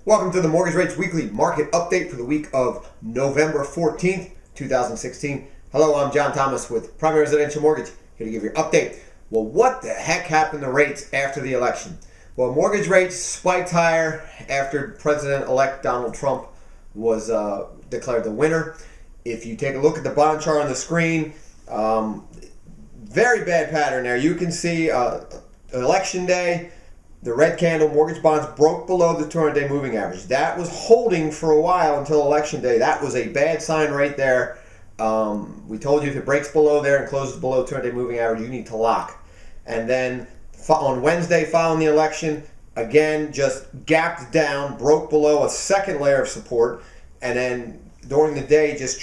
Welcome to the Mortgage Rates Weekly Market Update for the week of November 14th, 2016. Hello, I'm John Thomas with Primary Residential Mortgage, here to give you your update. Well, what the heck happened to rates after the election? Well, mortgage rates spiked higher after President-elect Donald Trump was declared the winner. If you take a look at the bond chart on the screen, very bad pattern there. You can see election day, the red candle, mortgage bonds broke below the 200-day moving average. That was holding for a while until election day. That was a bad sign right there. We told you if it breaks below there and closes below 200-day moving average, you need to lock. And then on Wednesday following the election, again, just gapped down, broke below a second layer of support, and then during the day just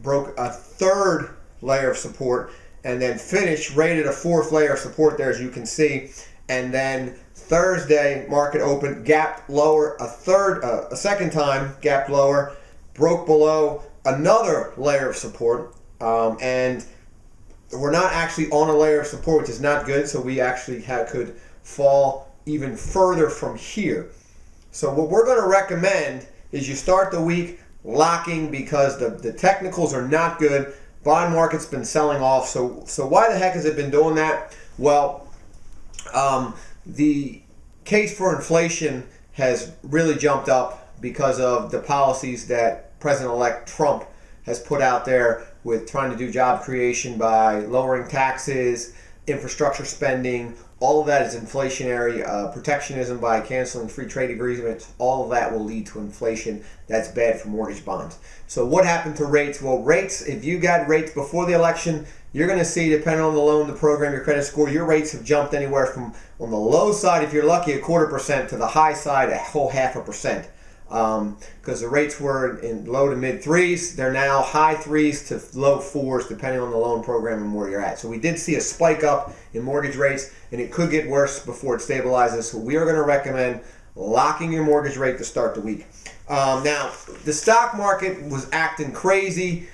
broke a third layer of support, and then finished, rated a fourth layer of support there, as you can see. And then Thursday, market opened, gapped lower a second time, gapped lower, broke below another layer of support, and we're not actually on a layer of support, which is not good, so we actually could fall even further from here. So what we're going to recommend is you start the week locking, because the technicals are not good. Bond market's been selling off, so why the heck has it been doing that? Well, the case for inflation has really jumped up because of the policies that President-elect Trump has put out there with trying to do job creation by lowering taxes, infrastructure spending. All of that is inflationary. Protectionism by canceling free trade agreements. All of that will lead to inflation. That's bad for mortgage bonds. So what happened to rates? Well, rates, if you got rates before the election, you're going to see, depending on the loan, the program, your credit score, your rates have jumped anywhere from, on the low side, if you're lucky, 0.25%, to the high side, a whole 0.5%. Because the rates were in low to mid threes, they're now high threes to low fours, depending on the loan program and where you're at. So we did see a spike up in mortgage rates, and it could get worse before it stabilizes. So we are going to recommend locking your mortgage rate to start the week. Now, the stock market was acting crazy.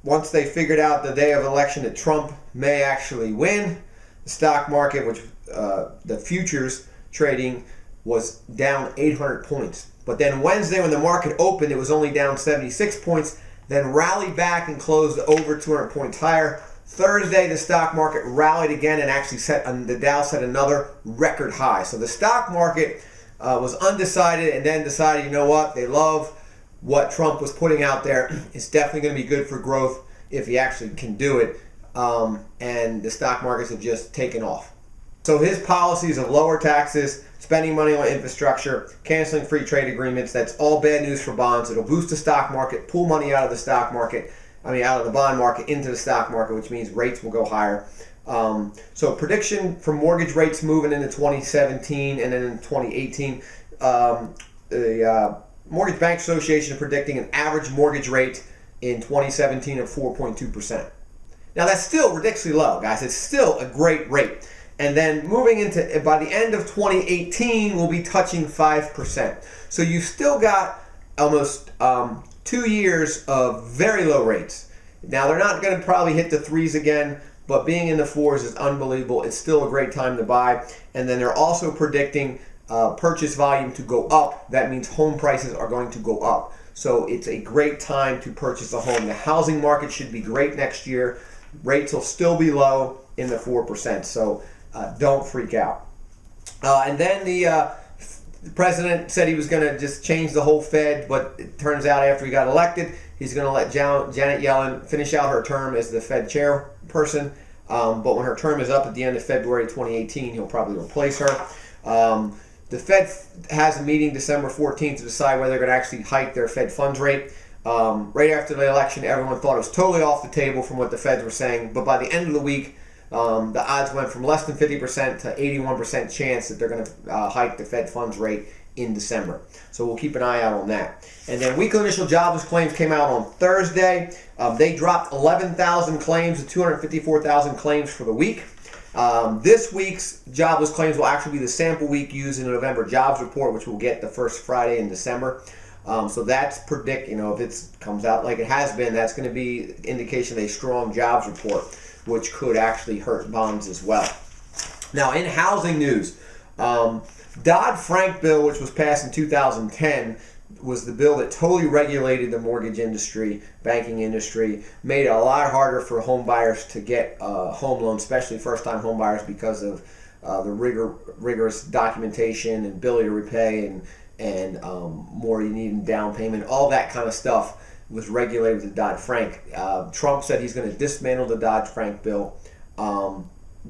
Once they figured out the day of election that Trump may actually win, the stock market, which the futures trading, was down 800 points. But then Wednesday, when the market opened, it was only down 76 points, then rallied back and closed over 200 points higher. Thursday, the stock market rallied again and actually the Dow set another record high. So the stock market was undecided, and then decided, you know what, they love what Trump was putting out there. It's definitely going to be good for growth if he actually can do it. And the stock markets have just taken off. So his policies of lower taxes, spending money on infrastructure, canceling free trade agreements, that's all bad news for bonds. It'll boost the stock market, pull money out of the stock market, out of the bond market into the stock market, which means rates will go higher. So prediction for mortgage rates moving into 2017 and then in 2018. The Mortgage Bank Association is predicting an average mortgage rate in 2017 of 4.2%. Now that's still ridiculously low, guys. It's still a great rate. And then moving into, by the end of 2018, we'll be touching 5%. So you've still got almost 2 years of very low rates. Now they're not going to probably hit the threes again, but being in the fours is unbelievable. It's still a great time to buy. And then they're also predicting purchase volume to go up. That means home prices are going to go up. So it's a great time to purchase a home. The housing market should be great next year. Rates will still be low in the 4%. So don't freak out. And then the president said he was going to just change the whole Fed, but it turns out after he got elected, he's going to let Janet Yellen finish out her term as the Fed chairperson. But when her term is up at the end of February 2018, he'll probably replace her. The Fed has a meeting December 14th to decide whether they're going to actually hike their Fed funds rate. Right after the election, everyone thought it was totally off the table from what the Feds were saying, but by the end of the week, the odds went from less than 50% to 81% chance that they're going to hike the Fed funds rate in December. So we'll keep an eye out on that. And then weekly initial jobless claims came out on Thursday. They dropped 11,000 claims to 254,000 claims for the week. This week's jobless claims will actually be the sample week used in the November jobs report, which we'll get the first Friday in December. So that's if it comes out like it has been, that's going to be indication of a strong jobs report, which could actually hurt bonds as well. Now, in housing news, Dodd-Frank bill, which was passed in 2010, was the bill that totally regulated the mortgage industry, banking industry, made it a lot harder for home buyers to get home loans, especially first-time home buyers, because of the rigorous documentation and ability to repay and more you need in down payment. All that kind of stuff was regulated with the Dodd-Frank. Trump said he's going to dismantle the Dodd-Frank bill,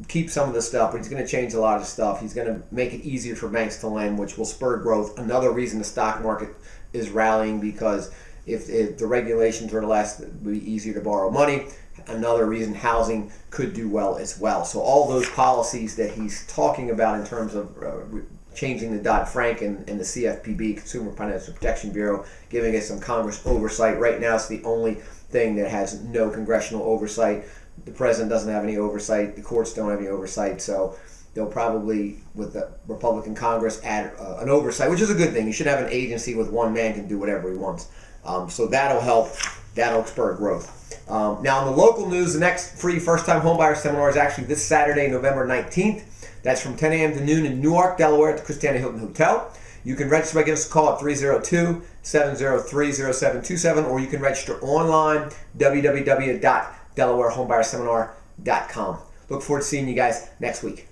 keep some of the stuff, but he's going to change a lot of the stuff. He's going to make it easier for banks to lend, which will spur growth. Another reason the stock market is rallying, because if the regulations are less, it will be easier to borrow money. Another reason housing could do well as well. So all those policies that he's talking about in terms of changing the Dodd-Frank and the CFPB, Consumer Financial Protection Bureau, giving it some Congress oversight. Right now it's the only thing that has no congressional oversight. The president doesn't have any oversight. The courts don't have any oversight. So they'll probably, with the Republican Congress, add an oversight, which is a good thing. You should have an agency with one man can do whatever he wants. So that'll help. That'll spur growth. Now, in the local news, the next free first-time homebuyer seminar is actually this Saturday, November 19th. That's from 10 a.m. to noon in Newark, Delaware at the Christiana Hilton Hotel. You can register by giving us a call at 302-703-0727, or you can register online, www.delawarehomebuyerSeminar.com. Look forward to seeing you guys next week.